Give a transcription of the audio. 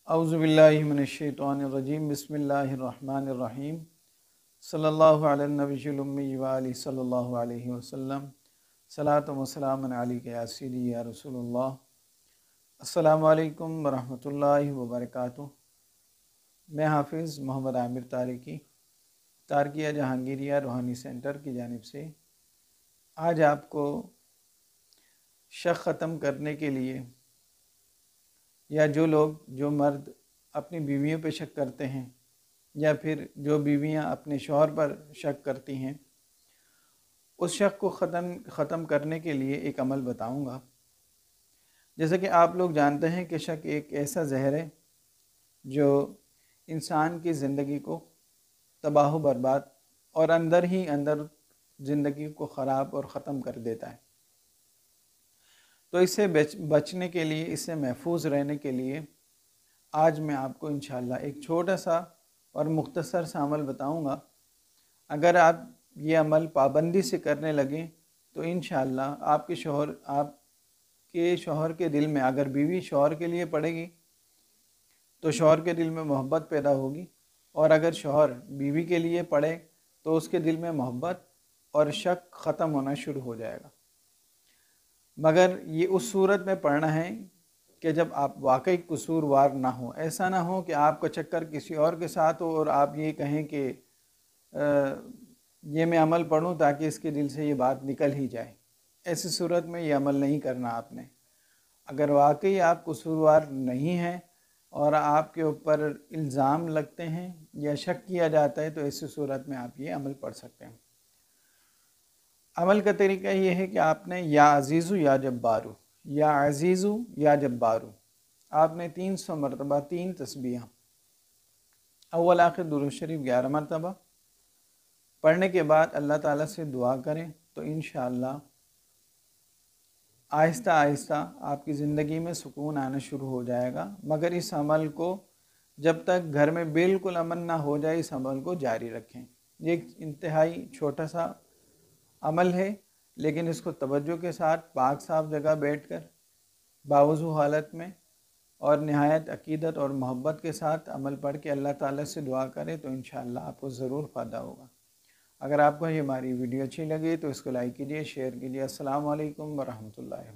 اعوذ باللہ من الشیطان الرجیم بسم اللہ الرحمن الرحیم صلی اللہ علی النبی الامی وآلہ صلی اللہ علیہ وسلم صلاۃ و سلام علیک یا سیدی یا رسول اللہ۔ السلام علیکم ورحمۃ اللہ وبرکاتہ۔ میں حافظ محمد عامر تارکیہ جہانگیریہ روحانی سینٹر کی جانب سے آج آپ کو شک ختم کرنے کے لیے، یا جو مرد اپنی بیویوں پہ شک کرتے ہیں یا پھر جو بیویاں اپنے شوہر پر شک کرتی ہیں، اس شک کو ختم کرنے کے لیے ایک عمل بتاؤں گا۔ جیسا کہ آپ لوگ جانتے ہیں کہ شک ایک ایسا زہر ہے جو انسان کی زندگی کو تباہ و برباد اور اندر ہی اندر زندگی کو خراب اور ختم کر دیتا ہے۔ تو اس سے بچنے کے لیے، اس سے محفوظ رہنے کے لیے آج میں آپ کو انشاءاللہ ایک چھوٹا سا اور مختصر سا عمل بتاؤں گا۔ اگر آپ یہ عمل پابندی سے کرنے لگیں تو انشاءاللہ آپ کے شوہر کے دل میں، اگر بیوی شوہر کے لیے پڑے گی تو شوہر کے دل میں محبت پیدا ہوگی، اور اگر شوہر بیوی کے لیے پڑے تو اس کے دل میں محبت اور شک ختم ہونا شروع ہو جائے گا۔ مگر یہ اس صورت میں پڑھنا ہے کہ جب آپ واقعی قصوروار نہ ہوں۔ ایسا نہ ہو کہ آپ کا چکر کسی اور کے ساتھ ہو اور آپ یہ کہیں کہ یہ میں عمل پڑھوں تاکہ اس کے دل سے یہ بات نکل ہی جائے۔ ایسی صورت میں یہ عمل نہیں کرنا آپ نے۔ اگر واقعی آپ قصوروار نہیں ہیں اور آپ کے اوپر الزام لگتے ہیں یا شک کیا جاتا ہے تو ایسی صورت میں آپ یہ عمل پڑھ سکتے ہیں۔ عمل کا طریقہ یہ ہے کہ آپ نے یا عزیزو یا جبارو، یا عزیزو یا جبارو، آپ نے 300 مرتبہ 3 تسبیحاں اول آخر درود شریف 11 مرتبہ پڑھنے کے بعد اللہ تعالیٰ سے دعا کریں تو انشاءاللہ آہستہ آہستہ آپ کی زندگی میں سکون آنا شروع ہو جائے گا۔ مگر اس عمل کو جب تک گھر میں بالکل امن نہ ہو جائے اس عمل کو جاری رکھیں۔ یہ ایک انتہائی چھوٹا سا عمل ہے، لیکن اس کو توجہ کے ساتھ پاک صاف جگہ بیٹھ کر باوضو حالت میں اور نہایت عقیدت اور محبت کے ساتھ عمل پڑھ کے اللہ تعالیٰ سے دعا کریں تو انشاءاللہ آپ کو ضرور فائدہ ہوگا۔ اگر آپ کو یہ ہماری ویڈیو اچھی لگی تو اس کو لائک کیجیے، شیئر کیجیے۔ السلام علیکم ورحمۃ اللہ۔